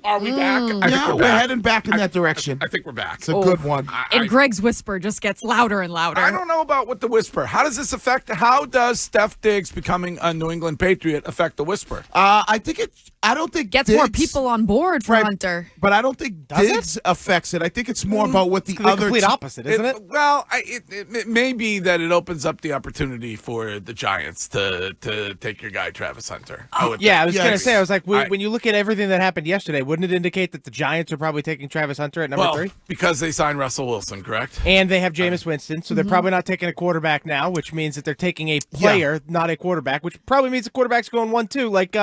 Are we back? Yeah, we're heading back in that direction. I think we're back. It's a good one. And Greg's whisper just gets louder and louder. I don't know about what the whisper. How does this affect? How does Steph Diggs becoming a New England Patriot affect the whisper? I don't think gets Diggs, more people on board for Hunter. But I don't think Diggs affects it. I think it's more about what the other complete opposite, isn't it? Well, it may be that it opens up the opportunity for the Giants to take your guy Travis Hunter. I was going to say, I was like, when you look at everything that happened yesterday, wouldn't it indicate that the Giants are probably taking Travis Hunter at number 3? Because they signed Russell Wilson, correct? And they have Jameis Winston, so they're probably not taking a quarterback now, which means that they're taking a player, not a quarterback, which probably means the quarterback's going 1-2, like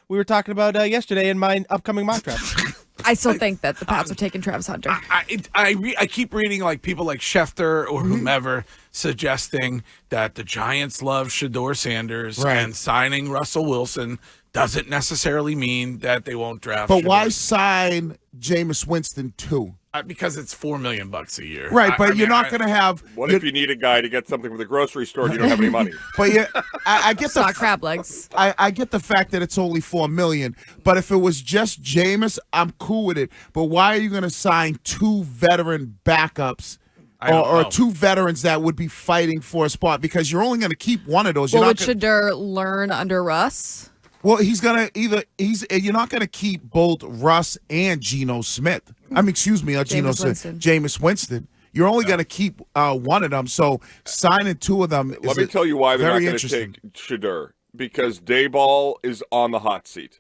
we were talking about yesterday in my upcoming mock draft. I still think that the Pats are taking Travis Hunter. I keep reading like people like Schefter or whomever suggesting that the Giants love Shedeur Sanders and signing Russell Wilson doesn't necessarily mean that they won't draft. But why sign Jameis Winston too? Because it's $4 million a year. Right, but you're not going to have. What if you need a guy to get something from the grocery store and you don't have any money? But I get the crab legs. I get the fact that it's only $4 million. But if it was just Jameis, I'm cool with it. But why are you going to sign 2 veteran backups? Or 2 veterans that would be fighting for a spot? Because you're only going to keep one of those. Well, would Shedeur learn under Russ? Well, you're not gonna keep both Russ and Geno Smith. Jameis Winston. You're only gonna keep one of them. So signing 2 of them. Let me tell you why they're not going to take Shedeur, because Dayball is on the hot seat,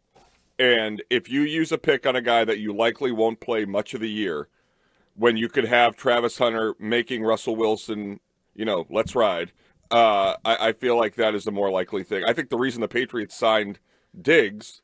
and if you use a pick on a guy that you likely won't play much of the year, when you could have Travis Hunter making Russell Wilson, let's ride. I feel like that is the more likely thing. I think the reason the Patriots signed Diggs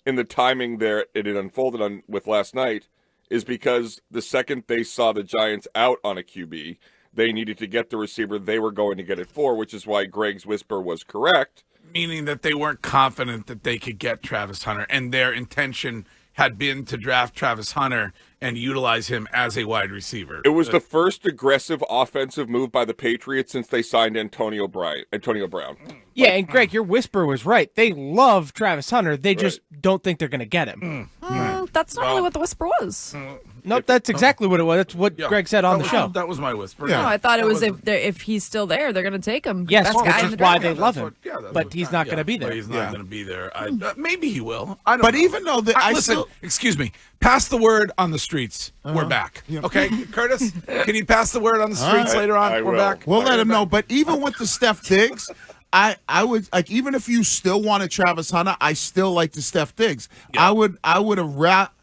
in the timing there it had unfolded on with last night is because the second they saw the Giants out on a QB, they needed to get the receiver they were going to get it for, which is why Greg's whisper was correct. Meaning that they weren't confident that they could get Travis Hunter, and their intention had been to draft Travis Hunter and utilize him as a wide receiver. It was the first aggressive offensive move by the Patriots since they signed Antonio Brown. Yeah, and Greg, your whisper was right. They love Travis Hunter. They just don't think they're going to get him. That's not really what the whisper was. Nope, that's exactly what it was. That's what Greg said on the show. That was my whisper. Yeah. No, I thought it was if he's still there, they're going to take him. Yes, Best guy which is why they love him. But he's not going to be there. He's not going to be there. Maybe he will. Even though excuse me, pass the word on the streets. We're back. Okay, Curtis, can you pass the word on the streets later on? We're back. We'll let him know. But even with the Steph Diggs, I would like, even if you still wanted Travis Hunter, I still like the Steph Diggs. Yeah. I would have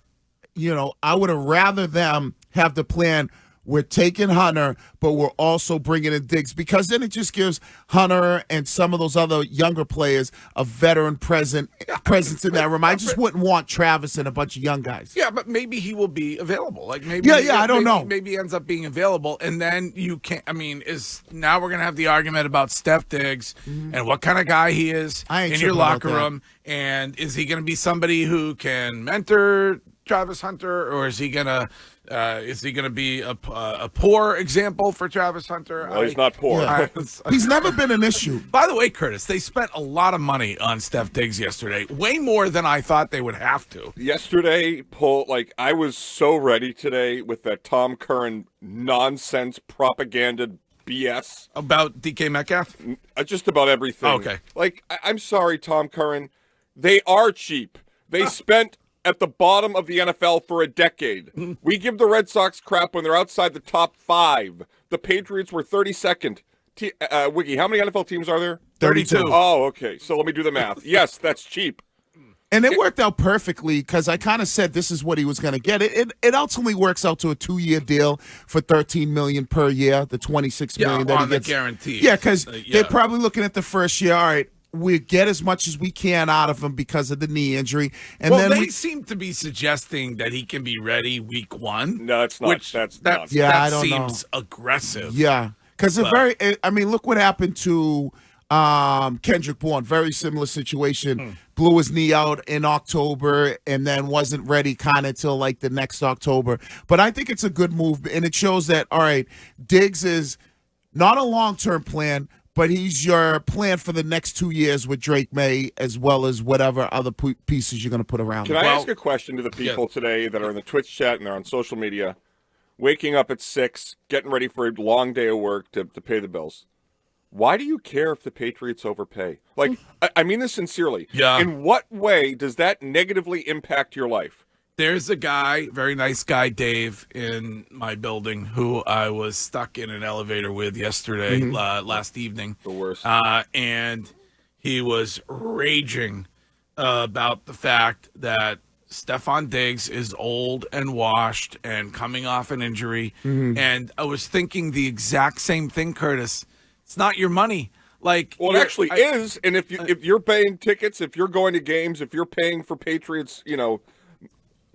rather them have the plan. We're taking Hunter, but we're also bringing in Diggs, because then it just gives Hunter and some of those other younger players a veteran presence in that room. I just wouldn't want Travis and a bunch of young guys. Yeah, but maybe he will be available. Like maybe, I don't know. Maybe he ends up being available, and then you can't. I mean, now we're gonna have the argument about Steph Diggs and what kind of guy he is in your locker room, and is he gonna be somebody who can mentor Travis Hunter, or is he gonna be a poor example for Travis Hunter? Well, he's not poor. Yeah. He's never been an issue. By the way, Curtis, they spent a lot of money on Steph Diggs yesterday, way more than I thought they would have to. Yesterday, I was so ready today with that Tom Curran nonsense propaganda BS about DK Metcalf. Just about everything. Okay, I'm sorry, Tom Curran. They are cheap. They spent at the bottom of the NFL for a decade. We give the Red Sox crap when they're outside the top 5. The Patriots were 32nd. Wiggy, how many NFL teams are there? 32. Oh, okay. So let me do the math. Yes, that's cheap. And it worked out perfectly, because I kind of said this is what he was going to get. It ultimately works out to a 2-year deal for $13 million per year, the $26 million that he gets. Guaranteed. Yeah, because they're probably looking at the first year, all right, we get as much as we can out of him because of the knee injury. And then they seem to be suggesting that he can be ready week 1. No, it's not. That seems aggressive. Yeah, because look what happened to Kendrick Bourne. Very similar situation. Blew his knee out in October and then wasn't ready kind of till like the next October. But I think it's a good move, and it shows that, all right, Diggs is not a long-term plan, but he's your plan for the next 2 years with Drake Maye, as well as whatever other pieces you're going to put around him. Can I ask a question to the people today that are in the Twitch chat and they're on social media, waking up at 6, getting ready for a long day of work to pay the bills? Why do you care if the Patriots overpay? Like, I mean this sincerely. Yeah. In what way does that negatively impact your life? There's a guy, very nice guy, Dave, in my building who I was stuck in an elevator with yesterday, last evening. The worst. And he was raging about the fact that Stefon Diggs is old and washed and coming off an injury. And I was thinking the exact same thing, Curtis. It's not your money. Like, well, it actually is. And if you're paying tickets, if you're going to games, if you're paying for Patriots,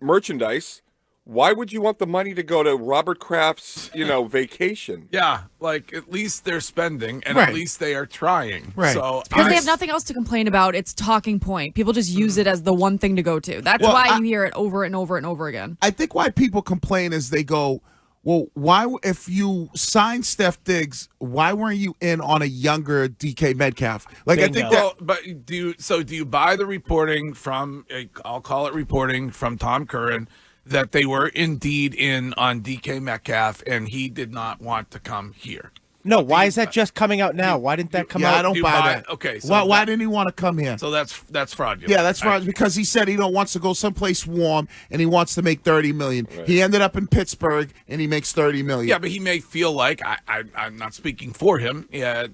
merchandise, why would you want the money to go to Robert Kraft's, vacation? Yeah, like at least they're spending and at least they are trying. Right. So because they have nothing else to complain about. It's talking point. People just use it as the one thing to go to. That's why you hear it over and over and over again. I think why people complain is they go, well, why, if you signed Steph Diggs, why weren't you in on a younger DK Metcalf? Like, Bingo. I think that. Well, but do you buy the reporting from, I'll call it reporting from Tom Curran, that they were indeed in on DK Metcalf and he did not want to come here? No, why is that just coming out now? Why didn't that come out? I don't buy that. Okay. So why didn't he want to come here? So that's fraudulent. Yeah, that's fraudulent because he said he wants to go someplace warm and he wants to make $30 million. Right. He ended up in Pittsburgh and he makes $30 million. Yeah, but he may feel like I'm not speaking for him. Yeah,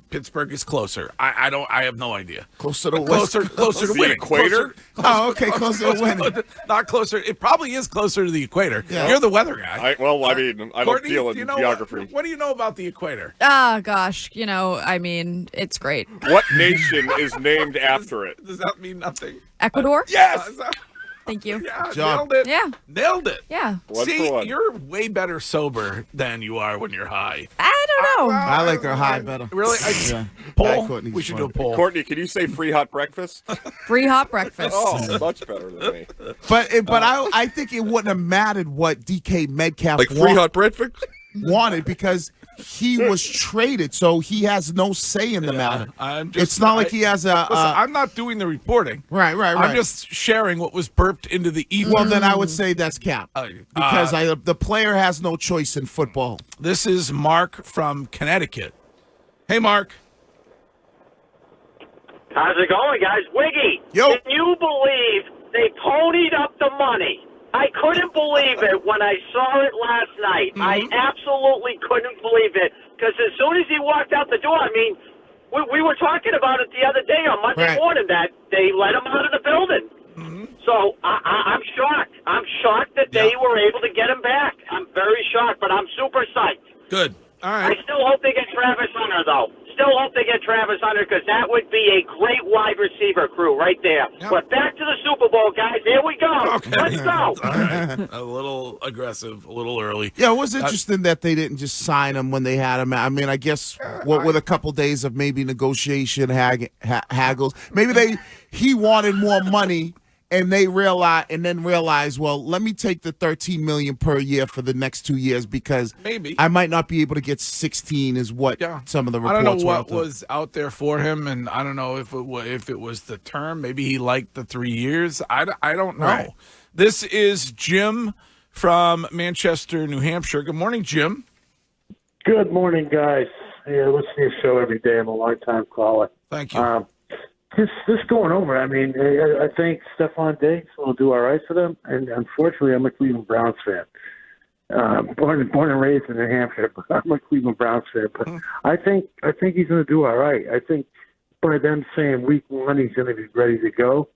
Pittsburgh is closer. I have no idea. Closer to closer to winning. Equator. Okay, closer to winning. Not closer. It probably is closer to the equator. Yeah. You're the weather guy. I don't deal in geography. What do you know about the equator? Ah, gosh. I mean, it's great. What nation is named after it? Does that mean nothing? Ecuador? Yes. Thank you. Yeah, Job. nailed it. Yeah. Nailed it. Yeah. See, you're way better sober than you are when you're high. I don't know. I like her high better. Really? Poll? We should do a poll. Courtney, can you say free hot breakfast? Free hot breakfast. Oh, much better than me. But I think it wouldn't have mattered what DK Metcalf hot breakfast wanted because he was traded, so he has no say in the matter. It's not like he has a. Listen, I'm not doing the reporting. Right. I'm just sharing what was burped into the ether. Well, then I would say that's cap because the player has no choice in football. This is Mark from Connecticut. Hey, Mark. How's it going, guys? Wiggy, Yo. Can you believe they ponied up the money? I couldn't believe it when I saw it last night. I absolutely couldn't believe it because as soon as he walked out the door, I mean, we were talking about it the other day on Monday morning that they let him out of the building. So I'm shocked. I'm shocked that they were able to get him back. I'm very shocked, but I'm super psyched. Good. All right. I still hope they get Travis Hunter, though. Still hope they get Travis Hunter because that would be a great wide receiver crew right there. Yep. But back to the Super Bowl, guys. Here we go. Okay. Let's go. All right. A little aggressive, a little early. Yeah, it was interesting that they didn't just sign him when they had him. I mean, I guess with a couple days of maybe negotiation haggles, maybe he wanted more money. And they realize, well, let me take the $13 million per year for the next 2 years because maybe I might not be able to get 16. Is what some of the reports. I don't know what were was out there for him, and I don't know if it was the term. Maybe he liked the 3 years. I don't know. Right. This is Jim from Manchester, New Hampshire. Good morning, Jim. Good morning, guys. Yeah, I listen to your show every day. I'm a long-time caller. Thank you. Just going over, I mean, I think Stefon Diggs will do all right for them, and unfortunately, I'm a Cleveland Browns fan. Born and raised in New Hampshire, but I'm a Cleveland Browns fan. But I think he's going to do all right. I think by them saying week 1 he's going to be ready to go,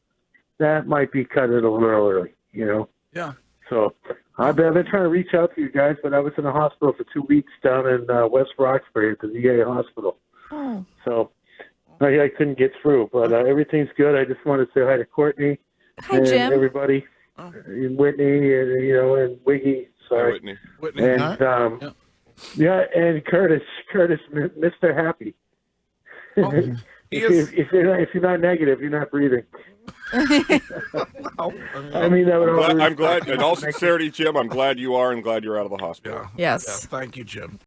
that might be cut it a little early, Yeah. So I've been trying to reach out to you guys, but I was in the hospital for 2 weeks down in West Roxbury at the VA hospital. Oh. So I couldn't get through, but everything's good. I just want to say hi to Courtney and Jim. Everybody, and Whitney, and Wiggy. Sorry, Whitney. And and Curtis, Mr. Happy. Well, if you're not negative, you're not breathing. I mean, I'm glad. In all sincerity, Jim, I'm glad you are, and glad you're out of the hospital. Yes. Thank you, Jim.